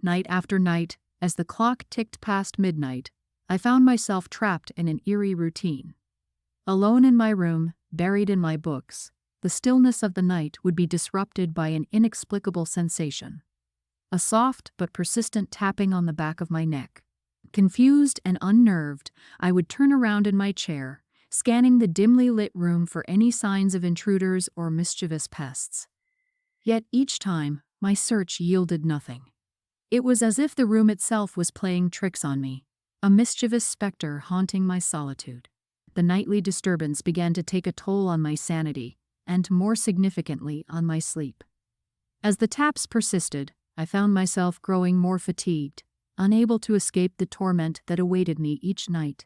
Night after night, as the clock ticked past midnight, I found myself trapped in an eerie routine. Alone in my room, buried in my books, the stillness of the night would be disrupted by an inexplicable sensation. A soft but persistent tapping on the back of my neck. Confused and unnerved, I would turn around in my chair, scanning the dimly lit room for any signs of intruders or mischievous pests. Yet each time, my search yielded nothing. It was as if the room itself was playing tricks on me, a mischievous specter haunting my solitude. The nightly disturbance began to take a toll on my sanity, and more significantly on my sleep. As the taps persisted, I found myself growing more fatigued, unable to escape the torment that awaited me each night.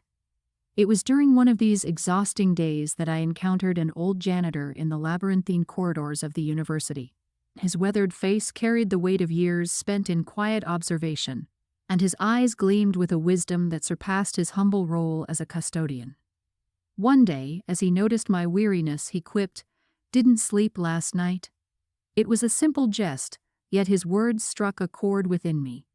It was during one of these exhausting days that I encountered an old janitor in the labyrinthine corridors of the university. His weathered face carried the weight of years spent in quiet observation, and his eyes gleamed with a wisdom that surpassed his humble role as a custodian. One day, as he noticed my weariness, he quipped, "Didn't sleep last night?" It was a simple jest, yet his words struck a chord within me.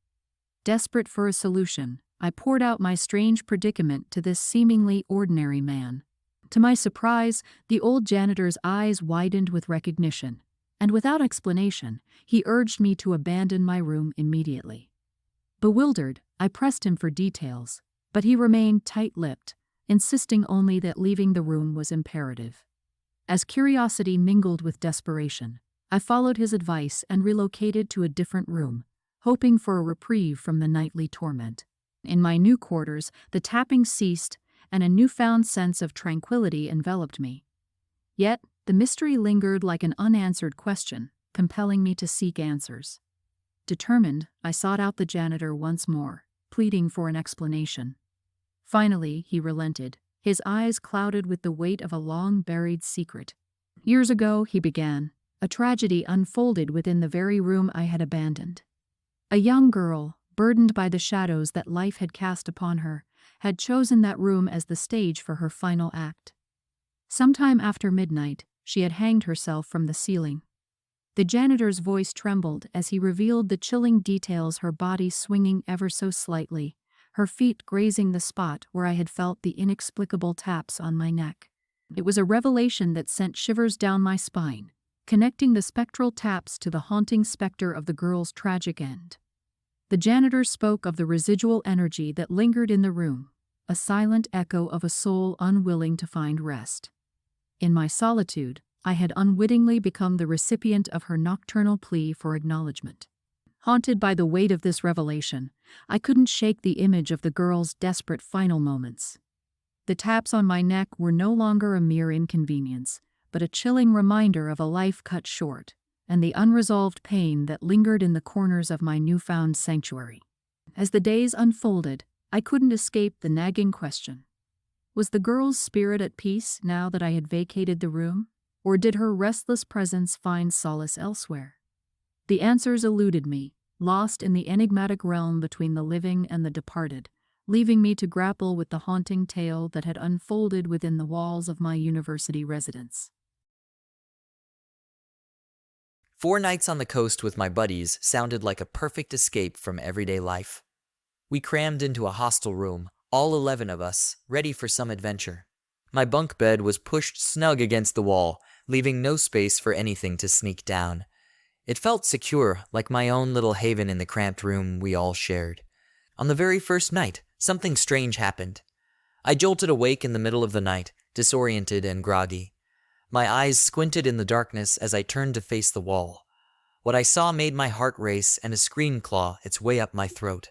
Desperate for a solution, I poured out my strange predicament to this seemingly ordinary man. To my surprise, the old janitor's eyes widened with recognition, and without explanation, he urged me to abandon my room immediately. Bewildered, I pressed him for details, but he remained tight-lipped, insisting only that leaving the room was imperative. As curiosity mingled with desperation, I followed his advice and relocated to a different room, hoping for a reprieve from the nightly torment. In my new quarters, the tapping ceased, and a newfound sense of tranquility enveloped me. Yet, the mystery lingered like an unanswered question, compelling me to seek answers. Determined, I sought out the janitor once more, pleading for an explanation. Finally, he relented, his eyes clouded with the weight of a long-buried secret. "Years ago," he began, "a tragedy unfolded within the very room I had abandoned. A young girl, burdened by the shadows that life had cast upon her, had chosen that room as the stage for her final act. Sometime after midnight, she had hanged herself from the ceiling." The janitor's voice trembled as he revealed the chilling details, her body swinging ever so slightly, her feet grazing the spot where I had felt the inexplicable taps on my neck. It was a revelation that sent shivers down my spine, connecting the spectral taps to the haunting specter of the girl's tragic end. The janitor spoke of the residual energy that lingered in the room, a silent echo of a soul unwilling to find rest. In my solitude, I had unwittingly become the recipient of her nocturnal plea for acknowledgement. Haunted by the weight of this revelation, I couldn't shake the image of the girl's desperate final moments. The taps on my neck were no longer a mere inconvenience, but a chilling reminder of a life cut short, and the unresolved pain that lingered in the corners of my newfound sanctuary. As the days unfolded, I couldn't escape the nagging question. Was the girl's spirit at peace now that I had vacated the room, or did her restless presence find solace elsewhere? The answers eluded me, lost in the enigmatic realm between the living and the departed, leaving me to grapple with the haunting tale that had unfolded within the walls of my university residence. 4 nights on the coast with my buddies sounded like a perfect escape from everyday life. We crammed into a hostel room, all 11 of us, ready for some adventure. My bunk bed was pushed snug against the wall, leaving no space for anything to sneak down. It felt secure, like my own little haven in the cramped room we all shared. On the very first night, something strange happened. I jolted awake in the middle of the night, disoriented and groggy. My eyes squinted in the darkness as I turned to face the wall. What I saw made my heart race and a scream claw its way up my throat.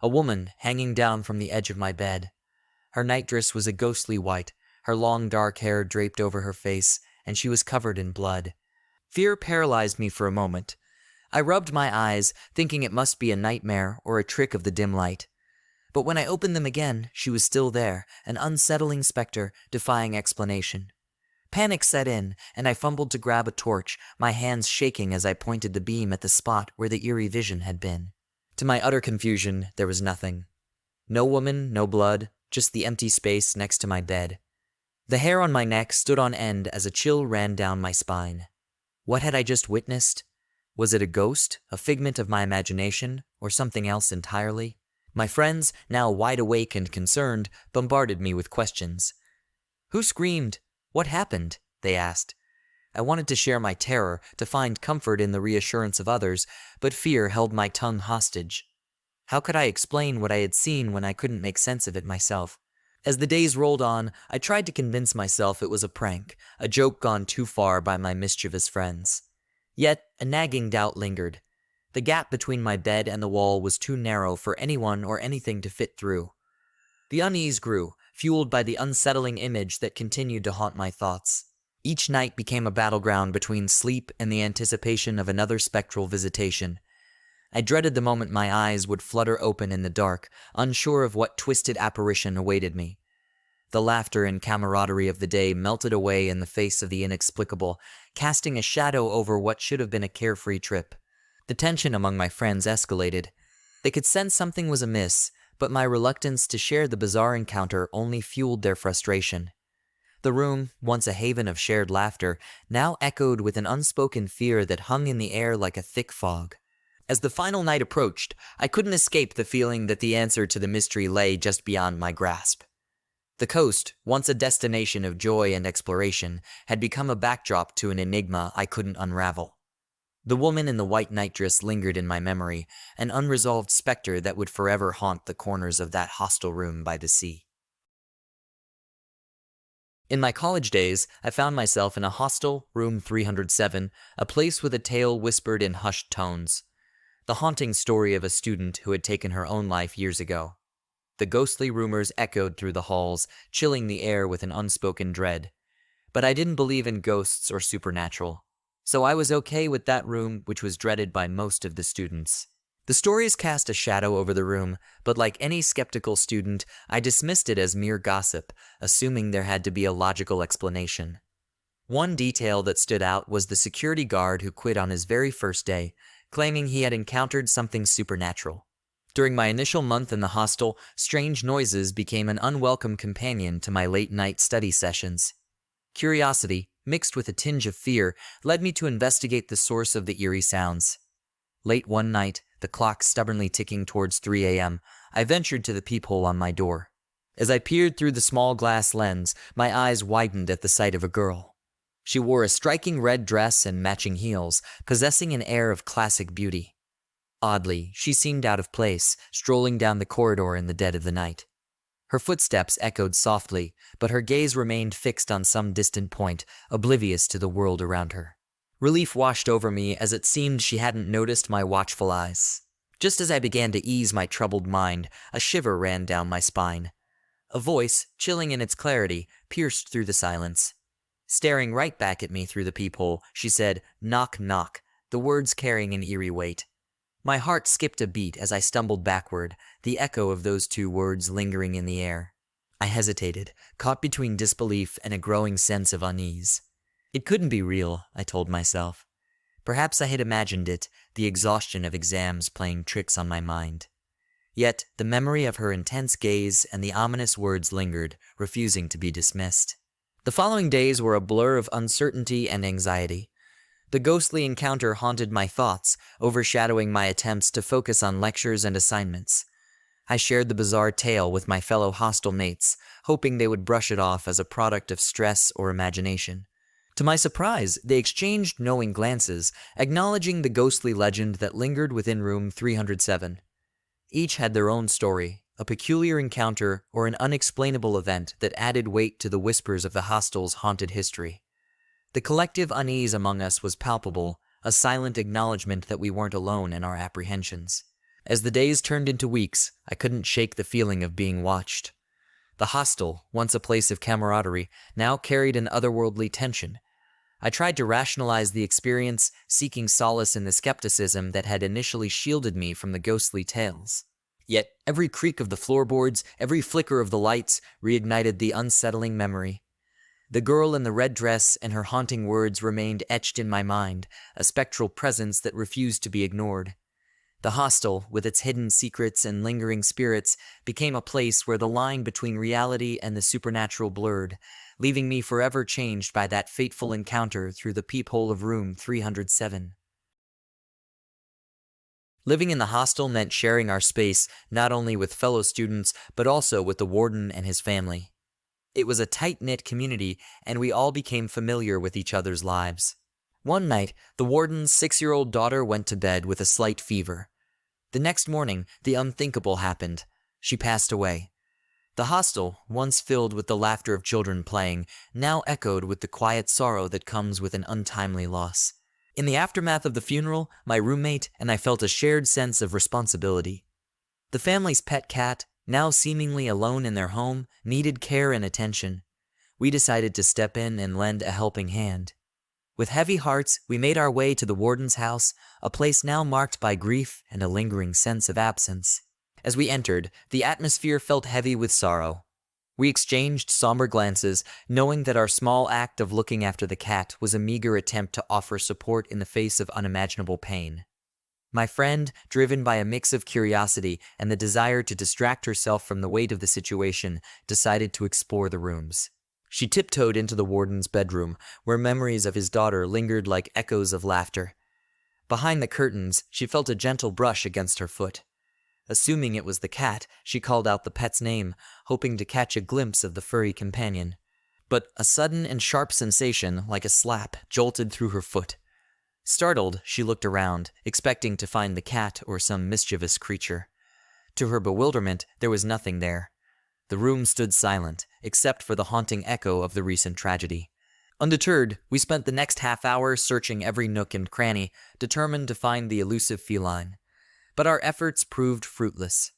A woman hanging down from the edge of my bed. Her nightdress was a ghostly white, her long dark hair draped over her face, and she was covered in blood. Fear paralyzed me for a moment. I rubbed my eyes, thinking it must be a nightmare or a trick of the dim light. But when I opened them again, she was still there, an unsettling specter defying explanation. Panic set in, and I fumbled to grab a torch, my hands shaking as I pointed the beam at the spot where the eerie vision had been. To my utter confusion, there was nothing. No woman, no blood, just the empty space next to my bed. The hair on my neck stood on end as a chill ran down my spine. What had I just witnessed? Was it a ghost, a figment of my imagination, or something else entirely? My friends, now wide awake and concerned, bombarded me with questions. Who screamed? What happened? They asked. I wanted to share my terror, to find comfort in the reassurance of others, but fear held my tongue hostage. How could I explain what I had seen when I couldn't make sense of it myself? As the days rolled on, I tried to convince myself it was a prank, a joke gone too far by my mischievous friends. Yet, a nagging doubt lingered. The gap between my bed and the wall was too narrow for anyone or anything to fit through. The unease grew, fueled by the unsettling image that continued to haunt my thoughts. Each night became a battleground between sleep and the anticipation of another spectral visitation. I dreaded the moment my eyes would flutter open in the dark, unsure of what twisted apparition awaited me. The laughter and camaraderie of the day melted away in the face of the inexplicable, casting a shadow over what should have been a carefree trip. The tension among my friends escalated. They could sense something was amiss, but my reluctance to share the bizarre encounter only fueled their frustration. The room, once a haven of shared laughter, now echoed with an unspoken fear that hung in the air like a thick fog. As the final night approached, I couldn't escape the feeling that the answer to the mystery lay just beyond my grasp. The coast, once a destination of joy and exploration, had become a backdrop to an enigma I couldn't unravel. The woman in the white nightdress lingered in my memory, an unresolved specter that would forever haunt the corners of that hostel room by the sea. In my college days, I found myself in a hostel, room 307, a place with a tale whispered in hushed tones. The haunting story of a student who had taken her own life years ago. The ghostly rumors echoed through the halls, chilling the air with an unspoken dread. But I didn't believe in ghosts or supernatural, so I was okay with that room which was dreaded by most of the students. The stories cast a shadow over the room, but like any skeptical student, I dismissed it as mere gossip, assuming there had to be a logical explanation. One detail that stood out was the security guard who quit on his very first day, claiming he had encountered something supernatural. During my initial month in the hostel, strange noises became an unwelcome companion to my late-night study sessions. Curiosity, mixed with a tinge of fear, led me to investigate the source of the eerie sounds. Late one night, the clock stubbornly ticking towards 3 a.m., I ventured to the peephole on my door. As I peered through the small glass lens, my eyes widened at the sight of a girl. She wore a striking red dress and matching heels, possessing an air of classic beauty. Oddly, she seemed out of place, strolling down the corridor in the dead of the night. Her footsteps echoed softly, but her gaze remained fixed on some distant point, oblivious to the world around her. Relief washed over me as it seemed she hadn't noticed my watchful eyes. Just as I began to ease my troubled mind, a shiver ran down my spine. A voice, chilling in its clarity, pierced through the silence. Staring right back at me through the peephole, she said, "Knock, knock," the words carrying an eerie weight. My heart skipped a beat as I stumbled backward, the echo of those two words lingering in the air. I hesitated, caught between disbelief and a growing sense of unease. It couldn't be real, I told myself. Perhaps I had imagined it, the exhaustion of exams playing tricks on my mind. Yet, the memory of her intense gaze and the ominous words lingered, refusing to be dismissed. The following days were a blur of uncertainty and anxiety. The ghostly encounter haunted my thoughts, overshadowing my attempts to focus on lectures and assignments. I shared the bizarre tale with my fellow hostel mates, hoping they would brush it off as a product of stress or imagination. To my surprise, they exchanged knowing glances, acknowledging the ghostly legend that lingered within room 307. Each had their own story, a peculiar encounter or an unexplainable event that added weight to the whispers of the hostel's haunted history. The collective unease among us was palpable, a silent acknowledgement that we weren't alone in our apprehensions. As the days turned into weeks, I couldn't shake the feeling of being watched. The hostel, once a place of camaraderie, now carried an otherworldly tension. I tried to rationalize the experience, seeking solace in the skepticism that had initially shielded me from the ghostly tales. Yet every creak of the floorboards, every flicker of the lights, reignited the unsettling memory. The girl in the red dress and her haunting words remained etched in my mind, a spectral presence that refused to be ignored. The hostel, with its hidden secrets and lingering spirits, became a place where the line between reality and the supernatural blurred, leaving me forever changed by that fateful encounter through the peephole of room 307. Living in the hostel meant sharing our space not only with fellow students, but also with the warden and his family. It was a tight-knit community, and we all became familiar with each other's lives. One night, the warden's 6-year-old daughter went to bed with a slight fever. The next morning, the unthinkable happened. She passed away. The hostel, once filled with the laughter of children playing, now echoed with the quiet sorrow that comes with an untimely loss. In the aftermath of the funeral, my roommate and I felt a shared sense of responsibility. The family's pet cat, now seemingly alone in their home, needed care and attention. We decided to step in and lend a helping hand. With heavy hearts, we made our way to the warden's house, a place now marked by grief and a lingering sense of absence. As we entered, the atmosphere felt heavy with sorrow. We exchanged somber glances, knowing that our small act of looking after the cat was a meager attempt to offer support in the face of unimaginable pain. My friend, driven by a mix of curiosity and the desire to distract herself from the weight of the situation, decided to explore the rooms. She tiptoed into the warden's bedroom, where memories of his daughter lingered like echoes of laughter. Behind the curtains, she felt a gentle brush against her foot. Assuming it was the cat, she called out the pet's name, hoping to catch a glimpse of the furry companion. But a sudden and sharp sensation, like a slap, jolted through her foot. Startled, she looked around, expecting to find the cat or some mischievous creature. To her bewilderment, there was nothing there. The room stood silent, except for the haunting echo of the recent tragedy. Undeterred, we spent the next half hour searching every nook and cranny, determined to find the elusive feline. But our efforts proved fruitless.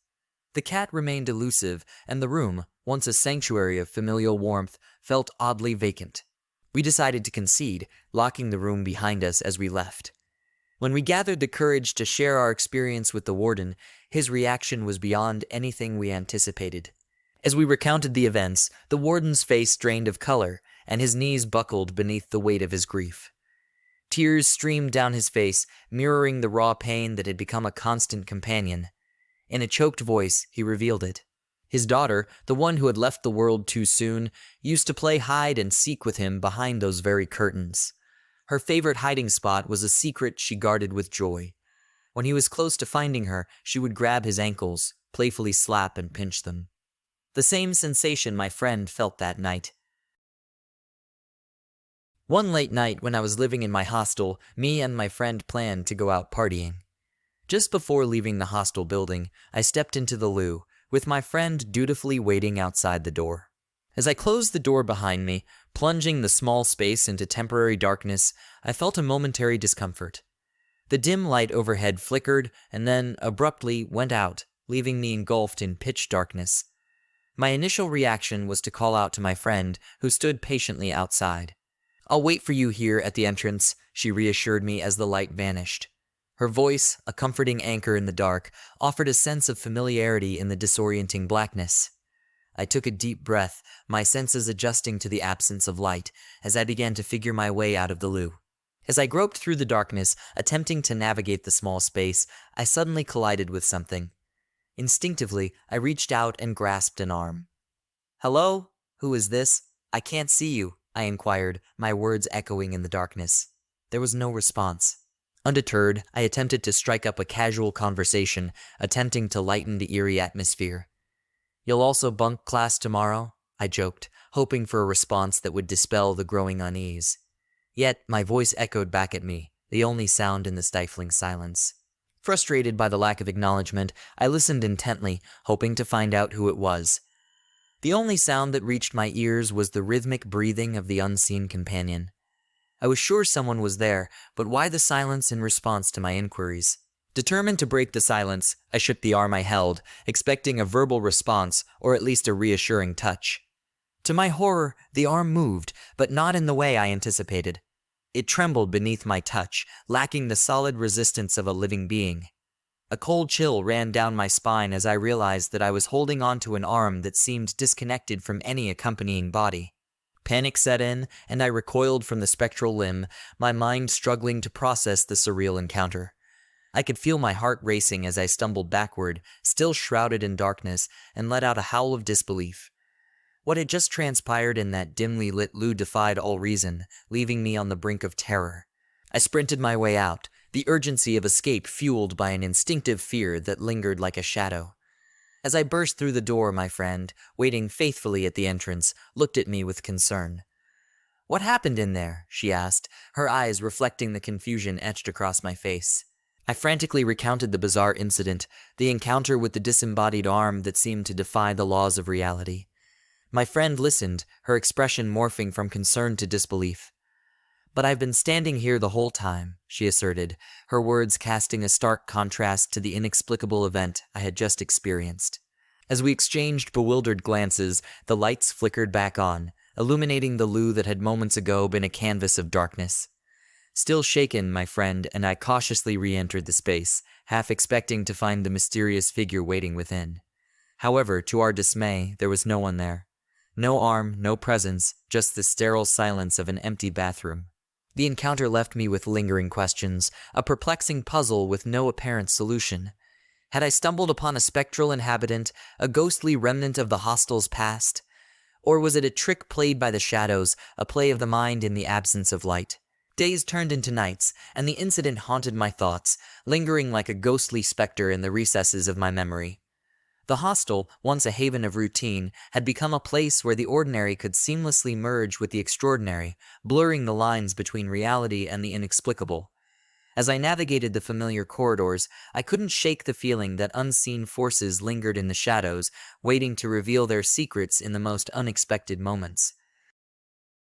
The cat remained elusive, and the room, once a sanctuary of familial warmth, felt oddly vacant. We decided to concede, locking the room behind us as we left. When we gathered the courage to share our experience with the warden, his reaction was beyond anything we anticipated. As we recounted the events, the warden's face drained of color, and his knees buckled beneath the weight of his grief. Tears streamed down his face, mirroring the raw pain that had become a constant companion. In a choked voice, he revealed it. His daughter, the one who had left the world too soon, used to play hide and seek with him behind those very curtains. Her favorite hiding spot was a secret she guarded with joy. When he was close to finding her, she would grab his ankles, playfully slap and pinch them. The same sensation my friend felt that night. One late night when I was living in my hostel, me and my friend planned to go out partying. Just before leaving the hostel building, I stepped into the loo, with my friend dutifully waiting outside the door. As I closed the door behind me, plunging the small space into temporary darkness, I felt a momentary discomfort. The dim light overhead flickered and then abruptly went out, leaving me engulfed in pitch darkness. My initial reaction was to call out to my friend, who stood patiently outside. "I'll wait for you here at the entrance," she reassured me as the light vanished. Her voice, a comforting anchor in the dark, offered a sense of familiarity in the disorienting blackness. I took a deep breath, my senses adjusting to the absence of light, as I began to figure my way out of the loo. As I groped through the darkness, attempting to navigate the small space, I suddenly collided with something. Instinctively, I reached out and grasped an arm. "Hello? Who is this? I can't see you," I inquired, my words echoing in the darkness. There was no response. Undeterred, I attempted to strike up a casual conversation, attempting to lighten the eerie atmosphere. "You'll also bunk class tomorrow?" I joked, hoping for a response that would dispel the growing unease. Yet, my voice echoed back at me, the only sound in the stifling silence. Frustrated by the lack of acknowledgement, I listened intently, hoping to find out who it was. The only sound that reached my ears was the rhythmic breathing of the unseen companion. I was sure someone was there, but why the silence in response to my inquiries? Determined to break the silence, I shook the arm I held, expecting a verbal response or at least a reassuring touch. To my horror, the arm moved, but not in the way I anticipated. It trembled beneath my touch, lacking the solid resistance of a living being. A cold chill ran down my spine as I realized that I was holding onto an arm that seemed disconnected from any accompanying body. Panic set in, and I recoiled from the spectral limb, my mind struggling to process the surreal encounter. I could feel my heart racing as I stumbled backward, still shrouded in darkness, and let out a howl of disbelief. What had just transpired in that dimly lit loo defied all reason, leaving me on the brink of terror. I sprinted my way out, the urgency of escape fueled by an instinctive fear that lingered like a shadow. As I burst through the door, my friend, waiting faithfully at the entrance, looked at me with concern. "What happened in there?" she asked, her eyes reflecting the confusion etched across my face. I frantically recounted the bizarre incident, the encounter with the disembodied arm that seemed to defy the laws of reality. My friend listened, her expression morphing from concern to disbelief. "But I've been standing here the whole time," she asserted, her words casting a stark contrast to the inexplicable event I had just experienced. As we exchanged bewildered glances, the lights flickered back on, illuminating the loo that had moments ago been a canvas of darkness. Still shaken, my friend and I cautiously re-entered the space, half expecting to find the mysterious figure waiting within. However, to our dismay, there was no one there. No arm, no presence, just the sterile silence of an empty bathroom. The encounter left me with lingering questions, a perplexing puzzle with no apparent solution. Had I stumbled upon a spectral inhabitant, a ghostly remnant of the hostel's past? Or was it a trick played by the shadows, a play of the mind in the absence of light? Days turned into nights, and the incident haunted my thoughts, lingering like a ghostly specter in the recesses of my memory. The hostel, once a haven of routine, had become a place where the ordinary could seamlessly merge with the extraordinary, blurring the lines between reality and the inexplicable. As I navigated the familiar corridors, I couldn't shake the feeling that unseen forces lingered in the shadows, waiting to reveal their secrets in the most unexpected moments.